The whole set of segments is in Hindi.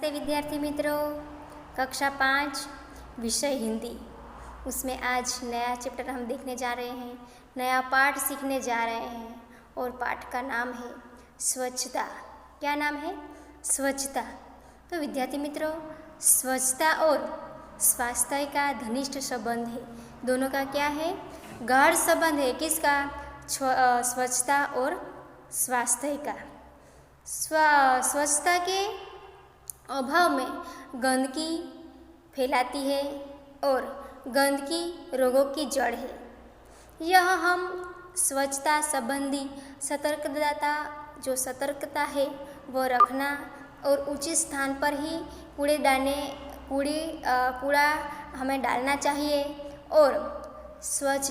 नमस्ते विद्यार्थी मित्रों, कक्षा 5 विषय हिंदी। उसमें आज नया चैप्टर हम देखने जा रहे हैं, नया पाठ सीखने जा रहे हैं और पाठ का नाम है स्वच्छता। क्या नाम है? स्वच्छता। तो विद्यार्थी मित्रों, स्वच्छता और स्वास्थ्य का घनिष्ठ संबंध है। दोनों का क्या है? गाढ़ संबंध है। किसका? स्वच्छता और स्वास्थ्य का। स्वच्छता के अभाव में गंदगी फैलाती है और गंदगी रोगों की जड़ है। यह हम स्वच्छता संबंधी सतर्कता है वो रखना और उचित स्थान पर ही कूड़ा हमें डालना चाहिए और स्वच्छ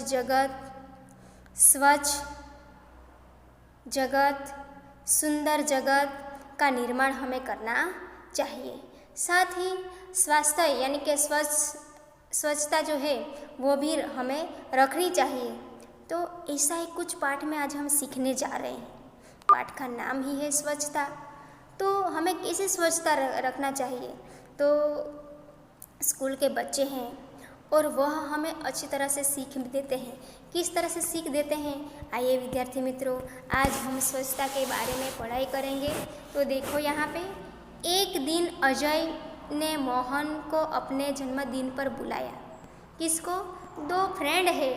जगत सुंदर जगत का निर्माण हमें करना चाहिए। साथ ही स्वास्थ्य यानी कि स्वच्छता जो है वो भी हमें रखनी चाहिए। तो ऐसा ही कुछ पाठ में आज हम सीखने जा रहे हैं। पाठ का नाम ही है स्वच्छता। तो हमें कैसे स्वच्छता रखना चाहिए? तो स्कूल के बच्चे हैं और वह हमें अच्छी तरह से सीख देते हैं। किस तरह से सीख देते हैं? आइए विद्यार्थी मित्रों, आज हम स्वच्छता के बारे में पढ़ाई करेंगे। तो देखो यहाँ पे, एक दिन अजय ने मोहन को अपने जन्मदिन पर बुलाया। किसको? 2 फ्रेंड है।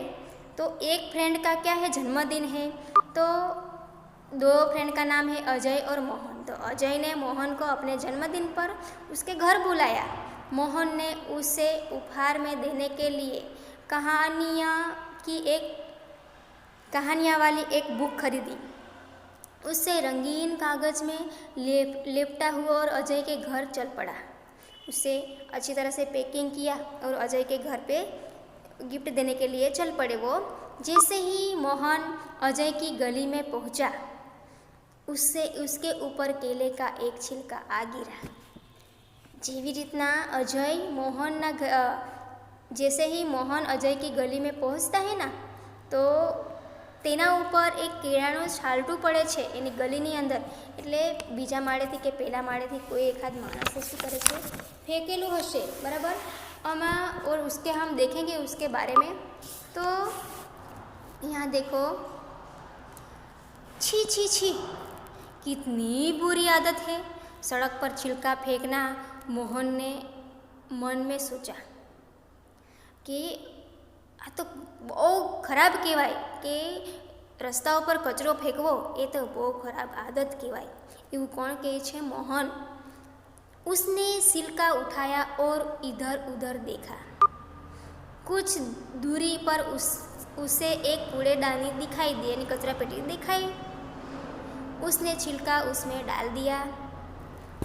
तो एक फ्रेंड का क्या है? जन्मदिन है। तो 2 फ्रेंड का नाम है अजय और मोहन। तो अजय ने मोहन को अपने जन्मदिन पर उसके घर बुलाया। मोहन ने उसे उपहार में देने के लिए कहानियाँ वाली एक बुक खरीदी। उससे रंगीन कागज़ में लेपटा हुआ और अजय के घर चल पड़ा। उसे अच्छी तरह से पैकिंग किया और अजय के घर पे गिफ्ट देने के लिए चल पड़े वो। जैसे ही मोहन अजय की गली में पहुंचा, उसके ऊपर केले का एक छिलका आ गिरा। જેવી રીતના जैसे ही मोहन अजय की गली में पहुंचता है ना, तो તેના ઉપર એક કેળાનું છાલટું પડે છે એની ગલીની અંદર। એટલે બીજા માળેથી કે પહેલા માળેથી કોઈ એકાદ માણસે શું કરે છે? ફેંકેલું હશે, બરાબર? और उसके हम देखेंगे उसके बारे में। तो यहाँ देखो, छी छी छी, कितनी बुरी आदत है सड़क पर छिलका फेंकना। मोहन ने मन में सोचा कि आ तो बहुत खराब कहवाय कि रस्ता पर कचरो फेंकवो, ये तो बहुत खराब आदत कहवाय। एवं कौन कहे छे? मोहन। उसने छिलका उठाया और इधर उधर देखा। कुछ दूरी पर उसे एक कूड़ेदानी दिखाई दी, यानी कचरा पेटी दिखाई। उसने छिलका उसमें डाल दिया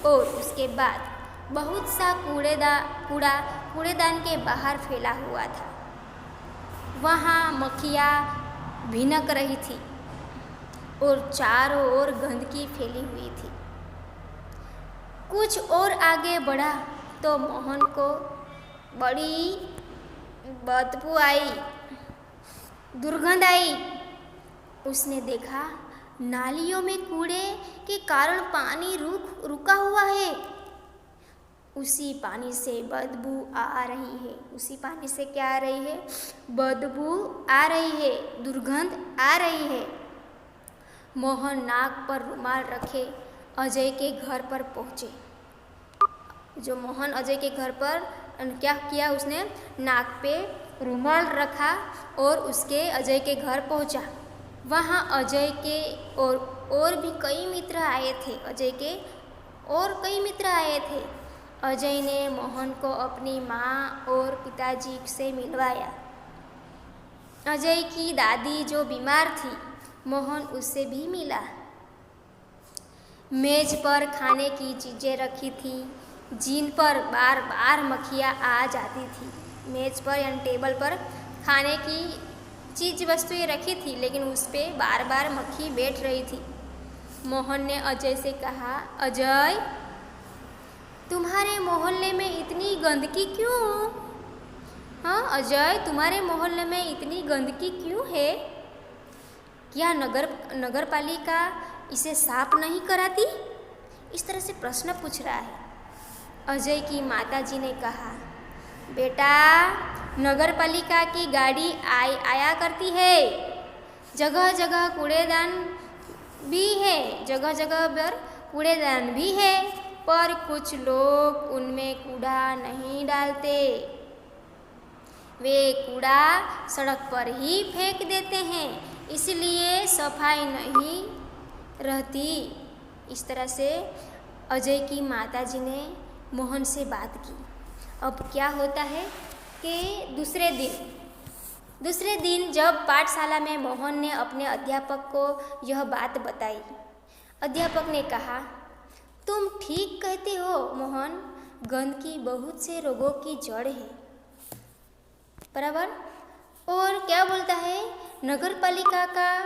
और उसके बाद बहुत सा कूड़ेदान के बाहर फैला हुआ था। वहाँ मक्खियाँ भिनक रही थी और चारों ओर गंदगी फैली हुई थी। कुछ और आगे बढ़ा तो मोहन को बड़ी बदबू आई, दुर्गंध आई। उसने देखा नालियों में कूड़े के कारण पानी रुका हुआ है। उसी पानी से बदबू आ रही है। उसी पानी से क्या आ रही है? बदबू आ रही है, दुर्गंध आ रही है। मोहन नाक पर रुमाल रखे अजय के घर पर पहुँचे। जो मोहन अजय के घर पर क्या किया? उसने नाक पे रुमाल रखा और उसके अजय के घर पहुँचा। वहाँ अजय के और भी कई मित्र आए थे। अजय के और कई मित्र आए थे। अजय ने मोहन को अपनी माँ और पिताजी से मिलवाया। अजय की दादी जो बीमार थी, मोहन उससे भी मिला। मेज पर खाने की चीज़ें रखी थी जिन पर बार बार मक्खियाँ आ जाती थी। मेज पर यानी टेबल पर खाने की वस्तुएं रखी थी, लेकिन उस पर बार बार मक्खी बैठ रही थी। मोहन ने अजय से कहा, अजय, तुम्हारे मोहल्ले में इतनी गंदगी क्यों? हाँ अजय, तुम्हारे मोहल्ले में इतनी गंदगी क्यों है? क्या नगर पालिका इसे साफ नहीं कराती? इस तरह से प्रश्न पूछ रहा है। अजय की माताजी ने कहा, बेटा, नगर पालिका की गाड़ी आया करती है, जगह जगह कूड़ेदान भी है, जगह जगह पर कूड़ेदान भी है, पर कुछ लोग उनमें कूड़ा नहीं डालते। वे कूड़ा सड़क पर ही फेंक देते हैं, इसलिए सफाई नहीं रहती। इस तरह से अजय की माताजी ने मोहन से बात की। अब क्या होता है कि दूसरे दिन जब पाठशाला में मोहन ने अपने अध्यापक को यह बात बताई, अध्यापक ने कहा, तुम ठीक कहते हो मोहन, गंदगी बहुत से रोगों की जड़ है। बराबर। और क्या बोलता है, नगर पालिका का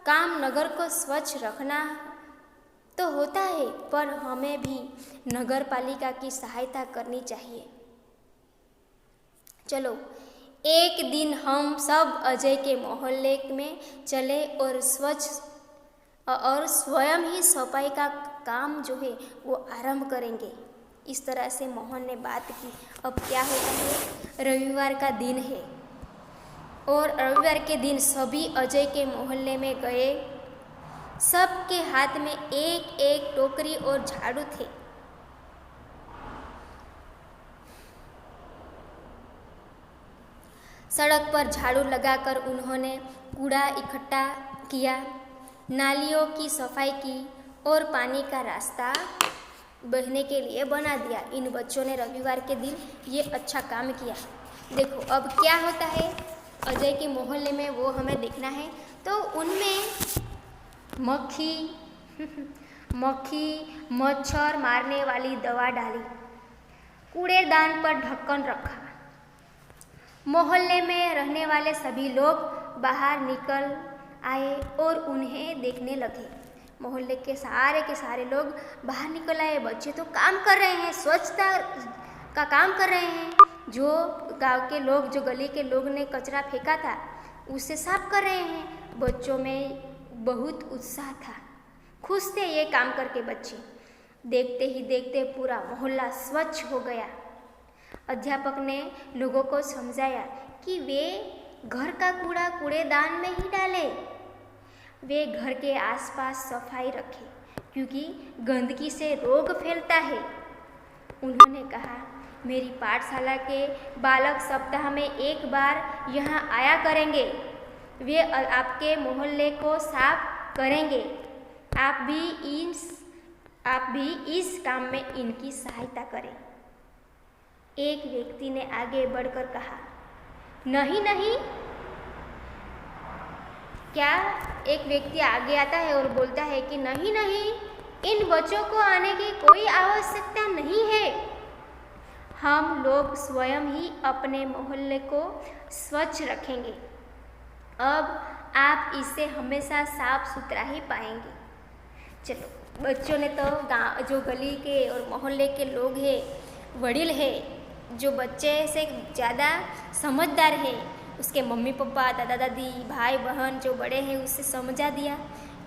काम नगर को स्वच्छ रखना तो होता है, पर हमें भी नगर पालिका की सहायता करनी चाहिए। चलो, एक दिन हम सब अजय के मोहल्ले में चले और स्वयं ही सफाई का काम जो है वो आरंभ करेंगे। इस तरह से मोहन ने बात की। अब क्या होता है, रविवार का दिन है और रविवार के दिन सभी अजय के मोहल्ले में गए। सबके हाथ में एक एक टोकरी और झाड़ू थे। सड़क पर झाड़ू लगाकर उन्होंने कूड़ा इकट्ठा किया, नालियों की सफाई की और पानी का रास्ता बहने के लिए बना दिया। इन बच्चों ने रविवार के दिन ये अच्छा काम किया। देखो अब क्या होता है, अजय के मोहल्ले में वो हमें देखना है। तो उनमें मक्खी मच्छर मारने वाली दवा डाली, कूड़ेदान पर ढक्कन रखा। मोहल्ले में रहने वाले सभी लोग बाहर निकल आए और उन्हें देखने लगे। मोहल्ले के सारे लोग बाहर निकल आए। बच्चे तो काम कर रहे हैं, स्वच्छता का काम कर रहे हैं। जो गांव के लोग, जो गली के लोग ने कचरा फेंका था उसे साफ कर रहे हैं। बच्चों में बहुत उत्साह था, खुश थे ये काम करके बच्चे। देखते ही देखते पूरा मोहल्ला स्वच्छ हो गया। अध्यापक ने लोगों को समझाया कि वे घर का कूड़ा कूड़ेदान में ही डालें, वे घर के आसपास सफाई रखें, क्योंकि गंदगी से रोग फैलता है। उन्होंने कहा, मेरी पाठशाला के बालक सप्ताह में एक बार यहाँ आया करेंगे, वे आपके मोहल्ले को साफ करेंगे। आप भी इस काम में इनकी सहायता करें। एक व्यक्ति ने आगे बढ़कर कहा, नहीं। क्या एक व्यक्ति आगे आता है और बोलता है कि नहीं, इन बच्चों को आने की कोई आवश्यकता नहीं है। हम लोग स्वयं ही अपने मोहल्ले को स्वच्छ रखेंगे। अब आप इसे हमेशा साफ सुथरा ही पाएंगे। चलो, बच्चों ने तो गाँव, जो गली के और मोहल्ले के लोग हैं, वडील है, जो बच्चे से ज़्यादा समझदार है, उसके मम्मी पापा, दादा दादी, भाई बहन जो बड़े हैं, उससे समझा दिया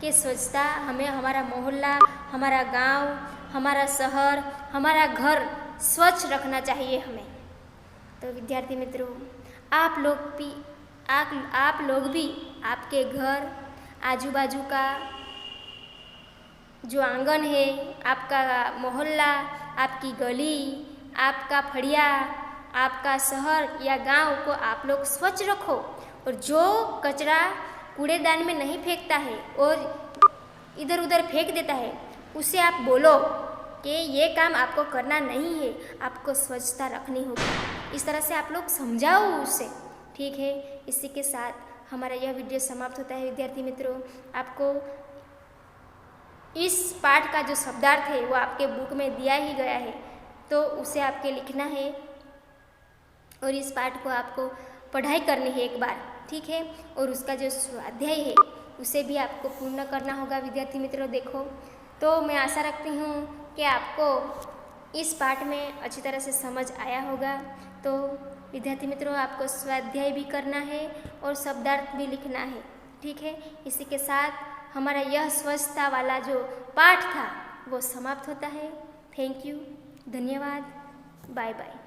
कि स्वच्छता हमें, हमारा मोहल्ला, हमारा गांव, हमारा शहर, हमारा घर स्वच्छ रखना चाहिए हमें। तो विद्यार्थी मित्रों, आप लोग भी आपके घर, आजू बाजू का जो आंगन है, आपका मोहल्ला, आपकी गली, आपका फड़िया, आपका शहर या गांव को आप लोग स्वच्छ रखो। और जो कचरा कूड़ेदान में नहीं फेंकता है और इधर उधर फेंक देता है, उसे आप बोलो कि ये काम आपको करना नहीं है, आपको स्वच्छता रखनी होगी। इस तरह से आप लोग समझाओ उसे, ठीक है। इसी के साथ हमारा यह वीडियो समाप्त होता है। विद्यार्थी मित्रों, आपको इस पाठ का जो शब्दार्थ है वो आपके बुक में दिया ही गया है, तो उसे आपके लिखना है और इस पाठ को आपको पढ़ाई करनी है एक बार, ठीक है। और उसका जो स्वाध्याय है उसे भी आपको पूर्ण करना होगा। विद्यार्थी मित्रों, देखो, तो मैं आशा रखती हूँ कि आपको इस पाठ में अच्छी तरह से समझ आया होगा। तो विद्यार्थी मित्रों, आपको स्वाध्याय भी करना है और शब्दार्थ भी लिखना है, ठीक है। इसी के साथ हमारा यह स्वच्छता वाला जो पाठ था वो समाप्त होता है। थैंक यू, धन्यवाद। Bye bye.